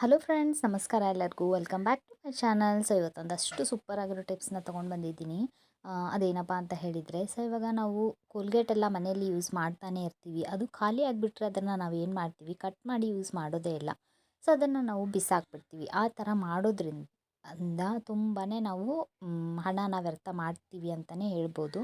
Hello friends, ನಮಸ್ಕಾರ ಎಲ್ಲರಿಗೂ. Welcome back to my channel. So ಇವತ್ತೊಂದಷ್ಟು ಸೂಪರ್ ಆಗಿರೋ ಟಿಪ್ಸ್ನ ತೊಗೊಂಡು ಬಂದಿದ್ದೀನಿ. ಅದೇನಪ್ಪ ಅಂತ ಹೇಳಿದರೆ, ಸೊ ಇವಾಗ ನಾವು ಕೋಲ್ಗೇಟ್ ಎಲ್ಲ ಮನೆಯಲ್ಲಿ ಯೂಸ್ ಮಾಡ್ತಾನೆ ಇರ್ತೀವಿ. ಅದು ಖಾಲಿ ಆಗಿಬಿಟ್ರೆ ಅದನ್ನು ನಾವು ಏನು ಮಾಡ್ತೀವಿ, ಕಟ್ ಮಾಡಿ ಯೂಸ್ ಮಾಡೋದೇ ಇಲ್ಲ. ಸೊ ಅದನ್ನು ನಾವು ಬಿಸಾಕ್ಬಿಡ್ತೀವಿ. ಆ ಥರ ಮಾಡೋದ್ರಿಂದ ತುಂಬಾ ನಾವು ಹಣನ ವ್ಯರ್ಥ ಮಾಡ್ತೀವಿ ಅಂತಲೇ ಹೇಳ್ಬೋದು.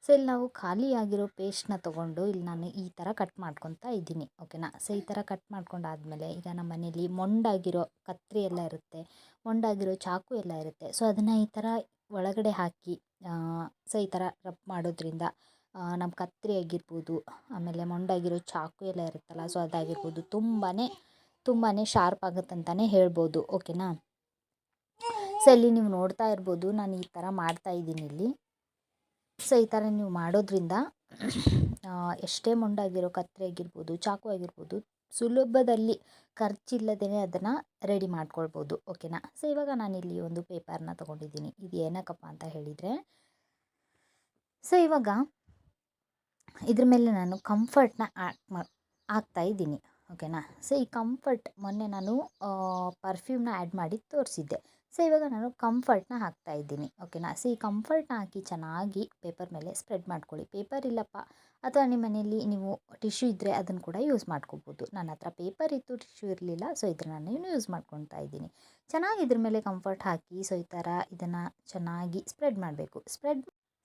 ಸೊ ಇಲ್ಲಿ ನಾವು ಖಾಲಿಯಾಗಿರೋ ಪೇಸ್ಟ್ನ ತೊಗೊಂಡು ಇಲ್ಲಿ ನಾನು ಈ ಥರ ಕಟ್ ಮಾಡ್ಕೊತಾ ಇದ್ದೀನಿ, ಓಕೆನಾ. ಸೊ ಈ ಥರ ಕಟ್ ಮಾಡ್ಕೊಂಡಾದಮೇಲೆ ಈಗ ನಮ್ಮ ಮನೇಲಿ ಮೊಂಡಾಗಿರೋ ಕತ್ತರಿ ಎಲ್ಲ ಇರುತ್ತೆ, ಮೊಂಡಾಗಿರೋ ಚಾಕು ಎಲ್ಲ ಇರುತ್ತೆ. ಸೊ ಅದನ್ನು ಈ ಥರ ಒಳಗಡೆ ಹಾಕಿ ಸೊ ಈ ಥರ ರಬ್ ಮಾಡೋದ್ರಿಂದ ನಮ್ಮ ಕತ್ತರಿ ಆಗಿರ್ಬೋದು, ಆಮೇಲೆ ಮೊಂಡಾಗಿರೋ ಚಾಕು ಎಲ್ಲ ಇರುತ್ತಲ್ಲ, ಸೊ ಅದಾಗಿರ್ಬೋದು ತುಂಬಾ ಶಾರ್ಪ್ ಆಗುತ್ತಂತಲೇ ಹೇಳ್ಬೋದು, ಓಕೆನಾ. ಸೊ ಇಲ್ಲಿ ನೀವು ನೋಡ್ತಾ ಇರ್ಬೋದು, ನಾನು ಈ ಥರ ಮಾಡ್ತಾ ಇದ್ದೀನಿ ಇಲ್ಲಿ. ಸೊ ಈ ಥರ ನೀವು ಮಾಡೋದ್ರಿಂದ ಎಷ್ಟೇ ಮೊಂಡಾಗಿರೋ ಕತ್ತರಿ ಆಗಿರ್ಬೋದು, ಚಾಕು ಆಗಿರ್ಬೋದು, ಸುಲಭದಲ್ಲಿ ಖರ್ಚಿಲ್ಲದೇ ಅದನ್ನು ರೆಡಿ ಮಾಡ್ಕೊಳ್ಬೋದು, ಓಕೆನಾ. ಸೊ ಇವಾಗ ನಾನಿಲ್ಲಿ ಒಂದು ಪೇಪರ್ನ ತೊಗೊಂಡಿದ್ದೀನಿ. ಇದು ಏನಕ್ಕಪ್ಪ ಅಂತ ಹೇಳಿದರೆ, ಸೊ ಇವಾಗ ಇದ್ರ ಮೇಲೆ ನಾನು ಕಂಫರ್ಟ್ನ ಹಾಕ್ತಾ ಇದ್ದೀನಿ, ಓಕೆನಾ. ಸೊ ಈ ಕಂಫರ್ಟ್ ಮೊನ್ನೆ ನಾನು ಪರ್ಫ್ಯೂಮ್ನ ಆ್ಯಡ್ ಮಾಡಿ ತೋರಿಸಿದ್ದೆ. ಸೊ ಇವಾಗ ನಾನು ಕಂಫರ್ಟ್ನ ಹಾಕ್ತಾ ಇದ್ದೀನಿ, ಓಕೆನಾ. ಸೊ ಈ ಕಂಫರ್ಟ್ನ ಹಾಕಿ ಚೆನ್ನಾಗಿ ಪೇಪರ್ ಮೇಲೆ ಸ್ಪ್ರೆಡ್ ಮಾಡ್ಕೊಳ್ಳಿ. ಪೇಪರ್ ಇಲ್ಲಪ್ಪ ಅಥವಾ ನಿಮ್ಮ ಮನೆಯಲ್ಲಿ ನೀವು ಟಿಶ್ಯೂ ಇದ್ದರೆ ಅದನ್ನು ಕೂಡ ಯೂಸ್ ಮಾಡ್ಕೋಬೋದು. ನನ್ನ ಹತ್ರ ಪೇಪರ್ ಇತ್ತು, ಟಿಶ್ಯೂ ಇರಲಿಲ್ಲ. ಸೊ ಇದನ್ನು ನಾನು ಯೂಸ್ ಮಾಡ್ಕೊತಾ ಇದ್ದೀನಿ. ಚೆನ್ನಾಗಿ ಇದ್ರ ಮೇಲೆ ಕಂಫರ್ಟ್ ಹಾಕಿ ಸೊ ಈ ಥರ ಇದನ್ನು ಚೆನ್ನಾಗಿ ಸ್ಪ್ರೆಡ್ ಮಾಡಬೇಕು.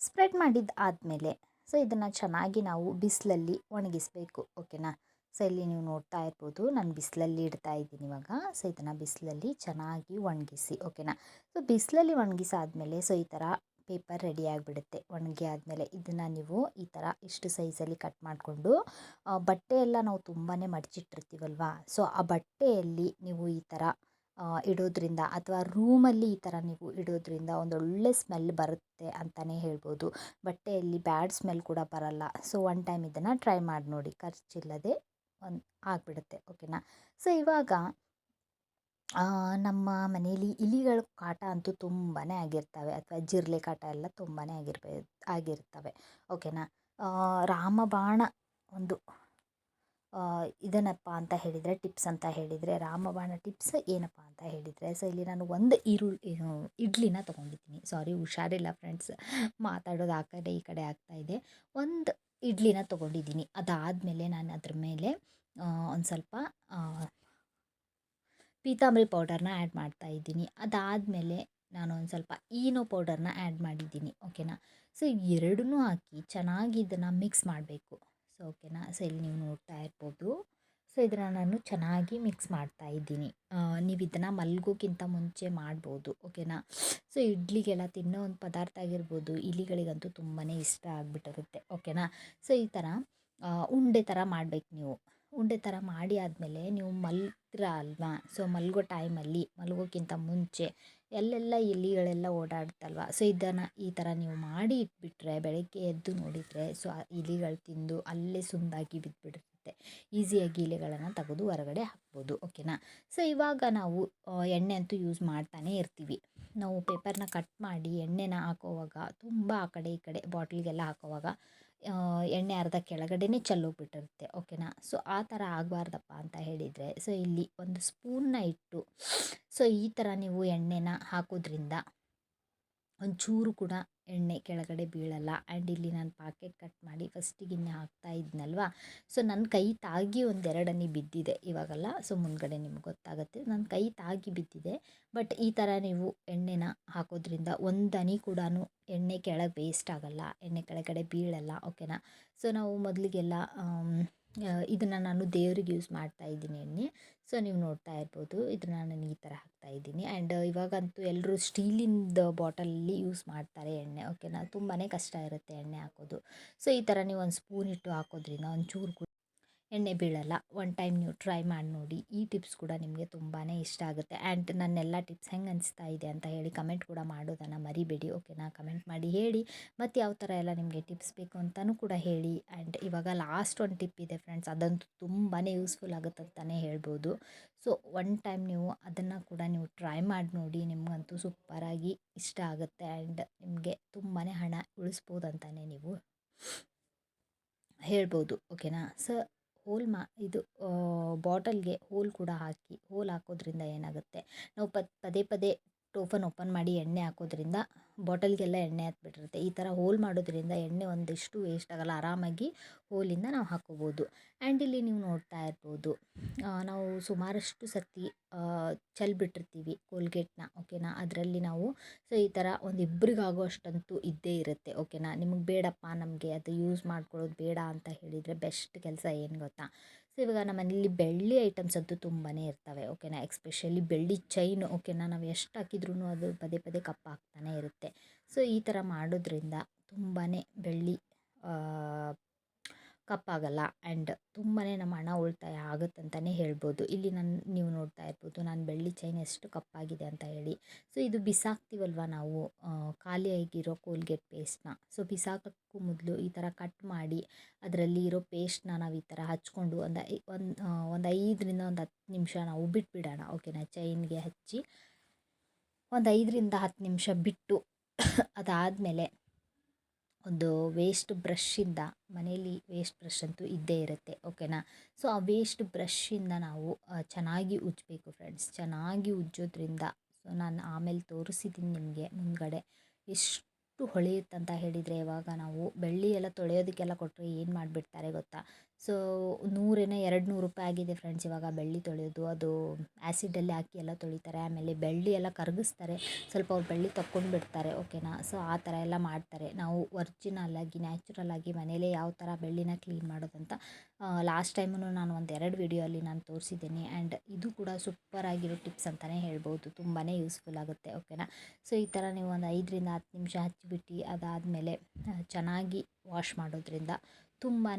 ಸ್ಪ್ರೆಡ್ ಮಾಡಿದ್ದು ಆದಮೇಲೆ ಸೊ ಇದನ್ನು ಚೆನ್ನಾಗಿ ನಾವು ಬಿಸಿಲಲ್ಲಿ ಒಣಗಿಸಬೇಕು, ಓಕೆನಾ. ಸೊ ಇಲ್ಲಿ ನೀವು ನೋಡ್ತಾ ಇರ್ಬೋದು, ನಾನು ಬಿಸಿಲಲ್ಲಿ ಇಡ್ತಾ ಇದ್ದೀನಿ ಇವಾಗ. ಸೊ ಇದನ್ನು ಬಿಸಿಲಲ್ಲಿ ಚೆನ್ನಾಗಿ ಒಣಗಿಸಿ, ಓಕೆನಾ. ಸೊ ಬಿಸಿಲಲ್ಲಿ ಒಣಗಿಸಾದ್ಮೇಲೆ ಸೊ ಈ ಥರ ಪೇಪರ್ ರೆಡಿ ಆಗಿಬಿಡುತ್ತೆ. ಒಣಗಿ ಆದಮೇಲೆ ಇದನ್ನು ನೀವು ಈ ಥರ ಇಷ್ಟು ಸೈಜಲ್ಲಿ ಕಟ್ ಮಾಡಿಕೊಂಡು, ಬಟ್ಟೆ ಎಲ್ಲ ನಾವು ತುಂಬಾ ಮಡಚಿಟ್ಟಿರ್ತೀವಲ್ವ, ಸೊ ಆ ಬಟ್ಟೆಯಲ್ಲಿ ನೀವು ಈ ಥರ ಇಡೋದ್ರಿಂದ ಅಥವಾ ರೂಮಲ್ಲಿ ಈ ಥರ ನೀವು ಇಡೋದ್ರಿಂದ ಒಂದೊಳ್ಳೆ ಸ್ಮೆಲ್ ಬರುತ್ತೆ ಅಂತಲೇ ಹೇಳ್ಬೋದು. ಬಟ್ಟೆಯಲ್ಲಿ ಬ್ಯಾಡ್ ಸ್ಮೆಲ್ ಕೂಡ ಬರಲ್ಲ. ಸೊ ಒನ್ ಟೈಮ್ ಇದನ್ನು ಟ್ರೈ ಮಾಡಿ ನೋಡಿ, ಖರ್ಚಿಲ್ಲದೆ ಆಗಿಬಿಡುತ್ತೆ, ಓಕೆನಾ. ಸೊ ಇವಾಗ ನಮ್ಮ ಮನೆಯಲ್ಲಿ ಇಲಿಗಳ ಕಾಟ ಅಂತೂ ತುಂಬಾ ಆಗಿರ್ತವೆ, ಅಥವಾ ಜಿರಳೆ ಕಾಟ ಎಲ್ಲ ತುಂಬಾ ಆಗಿರ್ತವೆ, ಓಕೆನಾ. ರಾಮಬಾಣ ಒಂದು ಇದೇನಪ್ಪ ಅಂತ ಹೇಳಿದರೆ, ಟಿಪ್ಸ್ ಅಂತ ಹೇಳಿದರೆ, ರಾಮಬಾಣ ಟಿಪ್ಸ್ ಏನಪ್ಪ ಅಂತ ಹೇಳಿದರೆ, ಸೊ ಇಲ್ಲಿ ನಾನು ಒಂದು ಇಡ್ಲಿನ ತೊಗೊಂಡಿದ್ದೀನಿ. ಸಾರಿ, ಹುಷಾರಿಲ್ಲ ಫ್ರೆಂಡ್ಸ್, ಮಾತಾಡೋದು ಆ ಕಡೆ ಈ ಕಡೆ ಆಗ್ತಾಯಿದೆ. ಒಂದು ಇಡ್ಲಿನ ತೊಗೊಂಡಿದ್ದೀನಿ. ಅದಾದಮೇಲೆ ನಾನು ಅದ್ರ ಮೇಲೆ ಒಂದು ಸ್ವಲ್ಪ ಪೀತಾಂಬರಿ ಪೌಡರ್ನ ಆ್ಯಡ್ ಮಾಡ್ತಾ ಇದ್ದೀನಿ. ಅದಾದಮೇಲೆ ನಾನು ಒಂದು ಸ್ವಲ್ಪ ಈನೋ ಪೌಡರ್ನ ಆ್ಯಡ್ ಮಾಡಿದ್ದೀನಿ, ಓಕೆನಾ. ಸೊ ಎರಡನ್ನೂ ಹಾಕಿ ಚೆನ್ನಾಗಿ ಇದನ್ನು ಮಿಕ್ಸ್ ಮಾಡಬೇಕು, ಸೊ ಓಕೆನಾ. ಸೊ ಇಲ್ಲಿ ನೀವು ನೋಡ್ತಾ ಇರ್ಬೋದು, ಸೊ ಇದನ್ನು ನಾನು ಚೆನ್ನಾಗಿ ಮಿಕ್ಸ್ ಮಾಡ್ತಾ ಇದ್ದೀನಿ. ನೀವು ಇದನ್ನು ಮಲ್ಗೋಕ್ಕಿಂತ ಮುಂಚೆ ಮಾಡ್ಬೋದು, ಓಕೆನಾ. ಸೊ ಇಡ್ಲಿಗೆಲ್ಲ ತಿನ್ನೋ ಒಂದು ಪದಾರ್ಥ ಆಗಿರ್ಬೋದು, ಇಲಿಗಳಿಗಂತೂ ತುಂಬಾ ಇಷ್ಟ ಆಗಿಬಿಟ್ಟಿರುತ್ತೆ, ಓಕೆನಾ. ಸೊ ಈ ಥರ ಉಂಡೆ ಥರ ಮಾಡಬೇಕು ನೀವು. ಉಂಡೆ ಥರ ಮಾಡಿ ಆದಮೇಲೆ ನೀವು ಮಲಗ್ತೀರ ಅಲ್ವಾ, ಸೊ ಮಲಗೋ ಟೈಮಲ್ಲಿ, ಮಲಗೋಕ್ಕಿಂತ ಮುಂಚೆ ಎಲ್ಲೆಲ್ಲ ಇಲಿಗಳೆಲ್ಲ ಓಡಾಡುತ್ತಲ್ವ, ಸೊ ಇದನ್ನು ಈ ಥರ ನೀವು ಮಾಡಿ ಇಟ್ಬಿಟ್ರೆ ಬೆಳಗ್ಗೆ ಎದ್ದು ನೋಡಿದರೆ ಸೊ ಆ ಇಲಿಗಳು ತಿಂದು ಅಲ್ಲೇ ಸುಂದಾಗಿ ಬಿದ್ದುಬಿಡುತ್ತೆ. ಈಸಿಯಾಗಿ ಇಲಿಗಳನ್ನು ತೆಗೆದು ಹೊರಗಡೆ ಹಾಕ್ಬೋದು, ಓಕೆನಾ. ಸೊ ಇವಾಗ ನಾವು ಎಣ್ಣೆ ಅಂತೂ ಯೂಸ್ ಮಾಡ್ತಾನೆ ಇರ್ತೀವಿ. ನಾವು ಪೇಪರ್ನ ಕಟ್ ಮಾಡಿ ಎಣ್ಣೆನ ಹಾಕೋವಾಗ ತುಂಬ ಆ ಕಡೆ ಈ ಕಡೆ ಬಾಟ್ಲಿಗೆಲ್ಲ ಹಾಕೋವಾಗ ಎಣ್ಣೆ ಅರ್ಧ ಕೆಳಗಡೆನೇ ಚೆಲ್ಲೋಗ್ಬಿಟ್ಟಿರುತ್ತೆ, ಓಕೆನಾ. ಸೊ ಆ ಥರ ಆಗಬಾರ್ದಪ್ಪ ಅಂತ ಹೇಳಿದರೆ, ಸೊ ಇಲ್ಲಿ ಒಂದು ಸ್ಪೂನ್ನ ಇಟ್ಟು ಸೊ ಈ ಥರ ನೀವು ಎಣ್ಣೆನ ಹಾಕೋದ್ರಿಂದ ಒಂಚೂರು ಕೂಡ ಎಣ್ಣೆ ಕೆಳಗಡೆ ಬೀಳಲ್ಲ. ಆ್ಯಂಡ್ ಇಲ್ಲಿ ನಾನು ಪಾಕೆಟ್ ಕಟ್ ಮಾಡಿ ಫಸ್ಟಿಗೆ ಹಾಕ್ತಾ ಇದ್ನಲ್ವ, ಸೊ ನನ್ನ ಕೈ ತಾಗಿ ಒಂದೆರಡು ಹನಿ ಬಿದ್ದಿದೆ ಇವಾಗಲ್ಲ. ಸೊ ಮುಂದ್ಗಡೆ ನಿಮ್ಗೆ ಗೊತ್ತಾಗುತ್ತೆ, ನನ್ನ ಕೈ ತಾಗಿ ಬಿದ್ದಿದೆ. ಬಟ್ ಈ ಥರ ನೀವು ಎಣ್ಣೆನ ಹಾಕೋದ್ರಿಂದ ಒಂದು ಹನಿ ಕೂಡ ಎಣ್ಣೆ ಕೆಳಗೆ ವೇಸ್ಟ್ ಆಗಲ್ಲ, ಎಣ್ಣೆ ಕೆಳಗಡೆ ಬೀಳಲ್ಲ, ಓಕೆನಾ. ಸೊ ನಾವು ಮೊದಲಿಗೆಲ್ಲ ಇದನ್ನು ನಾನು ದೇವ್ರಿಗೆ ಯೂಸ್ ಮಾಡ್ತಾ ಇದ್ದೀನಿ ಎಣ್ಣೆ. ಸೊ ನೀವು ನೋಡ್ತಾ ಇರ್ಬೋದು, ಇದನ್ನು ನಾನು ಈ ಥರ ಹಾಕ್ತಾಯಿದ್ದೀನಿ. ಆ್ಯಂಡ್ ಇವಾಗಂತೂ ಎಲ್ಲರೂ ಸ್ಟೀಲಿಂದ ಬಾಟಲಲ್ಲಿ ಯೂಸ್ ಮಾಡ್ತಾರೆ ಎಣ್ಣೆ, ಓಕೆನಾ. ತುಂಬಾ ಕಷ್ಟ ಇರುತ್ತೆ ಎಣ್ಣೆ ಹಾಕೋದು. ಸೊ ಈ ಥರ ನೀವು ಒಂದು ಸ್ಪೂನ್ ಇಟ್ಟು ಹಾಕೋದ್ರಿಂದ ಒಂಚೂರು ಕೂಡ ಎಣ್ಣೆ ಬೀಳಲ್ಲ. ಒನ್ ಟೈಮ್ ನೀವು ಟ್ರೈ ಮಾಡಿ ನೋಡಿ. ಈ ಟಿಪ್ಸ್ ಕೂಡ ನಿಮಗೆ ತುಂಬಾ ಇಷ್ಟ ಆಗುತ್ತೆ. ಆ್ಯಂಡ್ ನನ್ನೆಲ್ಲ ಟಿಪ್ಸ್ ಹೆಂಗೆ ಅನಿಸ್ತಾ ಇದೆ ಅಂತ ಹೇಳಿ ಕಮೆಂಟ್ ಕೂಡ ಮಾಡೋದನ್ನು ಮರಿಬೇಡಿ, ಓಕೆನಾ. ಕಮೆಂಟ್ ಮಾಡಿ ಹೇಳಿ, ಮತ್ತು ಯಾವ ಥರ ಎಲ್ಲ ನಿಮಗೆ ಟಿಪ್ಸ್ ಬೇಕು ಅಂತಲೂ ಕೂಡ ಹೇಳಿ. ಆ್ಯಂಡ್ ಇವಾಗ ಲಾಸ್ಟ್ ಒಂದು ಟಿಪ್ ಇದೆ ಫ್ರೆಂಡ್ಸ್, ಅದಂತೂ ತುಂಬಾ ಯೂಸ್ಫುಲ್ ಆಗುತ್ತೆ ಅಂತಲೇ ಹೇಳ್ಬೋದು. ಸೊ ಒನ್ ಟೈಮ್ ನೀವು ಅದನ್ನು ಕೂಡ ನೀವು ಟ್ರೈ ಮಾಡಿ ನೋಡಿ, ನಿಮಗಂತೂ ಸೂಪರಾಗಿ ಇಷ್ಟ ಆಗುತ್ತೆ. ಆ್ಯಂಡ್ ನಿಮಗೆ ತುಂಬಾ ಹಣ ಉಳಿಸ್ಬೋದು ಅಂತಲೇ ನೀವು ಹೇಳ್ಬೋದು, ಓಕೆನಾ. ಸೊ ಹೋಲ್ ಇದು ಬಾಟಲ್ಗೆ ಹೋಲ್ ಕೂಡ ಹಾಕಿ. ಹೋಲ್ ಹಾಕೋದ್ರಿಂದ ಏನಾಗುತ್ತೆ, ನಾವು ಪದೇ ಪದೇ ಓಪನ್ ಮಾಡಿ ಎಣ್ಣೆ ಹಾಕೋದ್ರಿಂದ ಬಾಟಲ್ಗೆಲ್ಲ ಎಣ್ಣೆ ಹತ್ಬಿಟ್ಟಿರುತ್ತೆ. ಈ ಥರ ಹೋಲ್ ಮಾಡೋದ್ರಿಂದ ಎಣ್ಣೆ ಒಂದಿಷ್ಟು ವೇಸ್ಟ್ ಆಗೋಲ್ಲ, ಆರಾಮಾಗಿ ಹೋಲಿಂದ ನಾವು ಹಾಕ್ಕೋಬೋದು. ಆ್ಯಂಡ್ ಇಲ್ಲಿ ನೀವು ನೋಡ್ತಾ ಇರ್ಬೋದು, ನಾವು ಸುಮಾರಷ್ಟು ಸತಿ ಚೆಲ್ಬಿಟ್ಟಿರ್ತೀವಿ ಕೋಲ್ಗೇಟ್ನ, ಓಕೆನಾ. ಅದರಲ್ಲಿ ನಾವು ಸೊ ಈ ಥರ ಒಂದು ಇಬ್ಬರಿಗಾಗುವಷ್ಟಂತೂ ಇದ್ದೇ ಇರುತ್ತೆ, ಓಕೆನಾ. ನಿಮಗೆ ಬೇಡಪ್ಪ, ನಮಗೆ ಅದು ಯೂಸ್ ಮಾಡ್ಕೊಳ್ಳೋದು ಬೇಡ ಅಂತ ಹೇಳಿದರೆ ಬೆಸ್ಟ್ ಕೆಲಸ ಏನು ಗೊತ್ತಾ, ಸೊ ಇವಾಗ ನಮ್ಮನೇಲಿ ಬೆಳ್ಳಿ ಐಟಮ್ಸ್ ಅಂತೂ ತುಂಬಾ ಇರ್ತವೆ, ಓಕೆನಾ. ಎಕ್ಸ್ಪೆಷಲಿ ಬೆಳ್ಳಿ ಚೈನ್, ಓಕೆನಾ. ನಾವು ಎಷ್ಟು ಹಾಕಿದ್ರೂ ಅದು ಪದೇ ಪದೇ ಕಪ್ಪಾಗ್ತಾನೆ ಇರುತ್ತೆ. ಸೊ ಈ ಥರ ಮಾಡೋದ್ರಿಂದ ತುಂಬಾ ಬೆಳ್ಳಿ ಕಪ್ಪಾಗಲ್ಲ ಆ್ಯಂಡ್ ತುಂಬಾ ನಮ್ಮ ಹಣ ಉಳಿತಾಯ ಆಗುತ್ತಂತಲೇ ಹೇಳ್ಬೋದು. ಇಲ್ಲಿ ನೀವು ನೋಡ್ತಾ ಇರ್ಬೋದು, ನಾನು ಬೆಳ್ಳಿ ಚೈನ್ ಎಷ್ಟು ಕಪ್ಪಾಗಿದೆ ಅಂತ ಹೇಳಿ. ಸೊ ಇದು ಬಿಸಾಕ್ತೀವಲ್ವ ನಾವು, ಖಾಲಿಯಾಗಿರೋ ಕೋಲ್ಗೇಟ್ ಪೇಸ್ಟ್ನ. ಸೊ ಬಿಸಾಕೋಕ್ಕೂ ಮೊದಲು ಈ ಥರ ಕಟ್ ಮಾಡಿ ಅದರಲ್ಲಿ ಇರೋ ಪೇಸ್ಟ್ನ ನಾವು ಈ ಥರ ಹಚ್ಕೊಂಡು ಒಂದು 5ರಿಂದ ಒಂದು 10 ನಿಮಿಷ ನಾವು ಬಿಟ್ಬಿಡೋಣ, ಓಕೆನಾ. ಚೈನ್ಗೆ ಹಚ್ಚಿ ಒಂದು 5ರಿಂದ 10 ನಿಮಿಷ ಬಿಟ್ಟು ಅದಾದಮೇಲೆ ಒಂದು ವೇಸ್ಟ್ ಬ್ರಷ್ಷಿಂದ, ಮನೇಲಿ ವೇಸ್ಟ್ ಬ್ರಷ್ ಅಂತೂ ಇದ್ದೇ ಇರುತ್ತೆ, ಓಕೆನಾ. ಸೊ ಆ ವೇಸ್ಟ್ ಬ್ರಷ್ಷಿಂದ ನಾವು ಚೆನ್ನಾಗಿ ಉಜ್ಜಬೇಕು ಫ್ರೆಂಡ್ಸ್. ಚೆನ್ನಾಗಿ ಉಜ್ಜೋದ್ರಿಂದ, ಸೊ ನಾನು ಆಮೇಲೆ ತೋರಿಸಿದ್ದೀನಿ ನಿಮಗೆ ಮುಂದ್ಗಡೆ ಎಷ್ಟು ಹೊಳೆಯುತ್ತಂತ ಹೇಳಿದರೆ. ಇವಾಗ ನಾವು ಬೆಳ್ಳಿ ಎಲ್ಲ ತೊಳೆಯೋದಕ್ಕೆಲ್ಲ ಕೊಟ್ಟರೆ ಏನು ಮಾಡಿಬಿಡ್ತಾರೆ ಗೊತ್ತಾ, ಸೊ 200 ರೂಪಾಯಿ ಆಗಿದೆ ಫ್ರೆಂಡ್ಸ್ ಇವಾಗ ಬೆಳ್ಳಿ ತೊಳೆಯೋದು. ಅದು ಆ್ಯಸಿಡಲ್ಲಿ ಹಾಕಿ ಎಲ್ಲ ತೊಳಿತಾರೆ, ಆಮೇಲೆ ಬೆಳ್ಳಿ ಎಲ್ಲ ಕರಗಿಸ್ತಾರೆ, ಸ್ವಲ್ಪ ಅವ್ರು ಬೆಳ್ಳಿ ತಕ್ಕೊಂಡು ಬಿಡ್ತಾರೆ, ಓಕೆನಾ. ಸೊ ಆ ಥರ ಎಲ್ಲ ಮಾಡ್ತಾರೆ. ನಾವು ಒರ್ಜಿನಲ್ಲಾಗಿ ನ್ಯಾಚುರಲ್ಲಾಗಿ ಮನೇಲೇ ಯಾವ ಥರ ಬೆಳ್ಳಿನ ಕ್ಲೀನ್ ಮಾಡೋದಂತ ಲಾಸ್ಟ್ ಟೈಮೂ ನಾನು ಒಂದು 2 ವಿಡಿಯೋಲ್ಲಿ ನಾನು ತೋರಿಸಿದ್ದೀನಿ. ಆ್ಯಂಡ್ ಇದು ಕೂಡ ಸೂಪರಾಗಿರೋ ಟಿಪ್ಸ್ ಅಂತಲೇ ಹೇಳ್ಬೋದು, ತುಂಬಾ ಯೂಸ್ಫುಲ್ ಆಗುತ್ತೆ, ಓಕೆನಾ. ಸೊ ಈ ಥರ ನೀವು ಒಂದು 5ರಿಂದ 10 ನಿಮಿಷ ಹಚ್ಚಿಬಿಟ್ಟು ಅದಾದಮೇಲೆ ಚೆನ್ನಾಗಿ ವಾಶ್ ಮಾಡೋದ್ರಿಂದ ತುಂಬಾ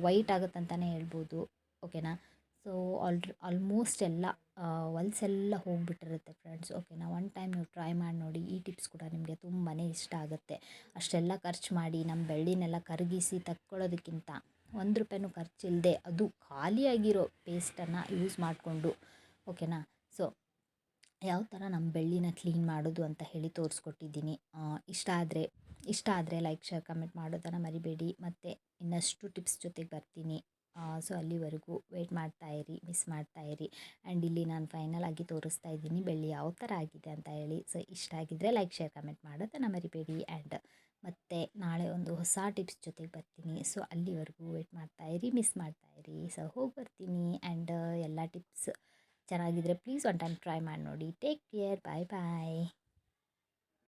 ವೈಟ್ ಆಗುತ್ತಂತಲೇ ಹೇಳ್ಬೋದು, ಓಕೆನಾ. ಸೊ ಆಲ್ಮೋಸ್ಟ್ ಎಲ್ಲ ಹೊಲ್ಸೆಲ್ಲ ಹೋಗಿಬಿಟ್ಟಿರುತ್ತೆ ಫ್ರೆಂಡ್ಸ್, ಓಕೆನಾ. ಒನ್ ಟೈಮ್ ನೀವು ಟ್ರೈ ಮಾಡಿ ನೋಡಿ, ಈ ಟಿಪ್ಸ್ ಕೂಡ ನಿಮಗೆ ತುಂಬಾ ಇಷ್ಟ ಆಗುತ್ತೆ. ಅಷ್ಟೆಲ್ಲ ಖರ್ಚು ಮಾಡಿ ನಮ್ಮ ಬೆಳ್ಳಿನೆಲ್ಲ ಕರಗಿಸಿ ತಕ್ಕೊಳ್ಳೋದಕ್ಕಿಂತ ₹1 ಖರ್ಚಿಲ್ಲದೆ ಅದು ಖಾಲಿಯಾಗಿರೋ ಪೇಸ್ಟನ್ನು ಯೂಸ್ ಮಾಡಿಕೊಂಡು, ಓಕೆನಾ. ಸೊ ಯಾವ ಥರ ನಮ್ಮ ಬೆಳ್ಳಿನ ಕ್ಲೀನ್ ಮಾಡೋದು ಅಂತ ಹೇಳಿ ತೋರಿಸ್ಕೊಟ್ಟಿದ್ದೀನಿ. ಇಷ್ಟ ಆದರೆ ಲೈಕ್, ಶೇರ್, ಕಮೆಂಟ್ ಮಾಡೋದನ್ನು ಮರಿಬೇಡಿ. ಮತ್ತು ಇನ್ನಷ್ಟು ಟಿಪ್ಸ್ ಜೊತೆಗೆ ಬರ್ತೀನಿ. ಸೊ ಅಲ್ಲಿವರೆಗೂ ವೆಯ್ಟ್ ಮಾಡ್ತಾಯಿರಿ, ಮಿಸ್ ಮಾಡ್ತಾಯಿರಿ. ಆ್ಯಂಡ್ ಇಲ್ಲಿ ನಾನು ಫೈನಲ್ ಆಗಿ ತೋರಿಸ್ತಾ ಇದ್ದೀನಿ ಬೆಳ್ಳಿ ಯಾವ ಥರ ಆಗಿದೆ ಅಂತ ಹೇಳಿ. ಸೊ ಇಷ್ಟ ಆಗಿದ್ದರೆ ಲೈಕ್, ಶೇರ್, ಕಮೆಂಟ್ ಮಾಡೋದನ್ನು ಮರಿಬೇಡಿ. ಆ್ಯಂಡ್ ಮತ್ತು ನಾಳೆ ಒಂದು ಹೊಸ ಟಿಪ್ಸ್ ಜೊತೆಗೆ ಬರ್ತೀನಿ. ಸೊ ಅಲ್ಲಿವರೆಗೂ ವೆಯ್ಟ್ ಮಾಡ್ತಾಯಿರಿ, ಮಿಸ್ ಮಾಡ್ತಾಯಿರಿ. ಸೊ ಹೋಗಿ ಬರ್ತೀನಿ. ಆ್ಯಂಡ್ ಎಲ್ಲ ಟಿಪ್ಸ್ ಚೆನ್ನಾಗಿದ್ದರೆ ಪ್ಲೀಸ್ ಒನ್ ಟೈಮ್ ಟ್ರೈ ಮಾಡಿ ನೋಡಿ. ಟೇಕ್ ಕೇರ್, ಬಾಯ್ ಬಾಯ್.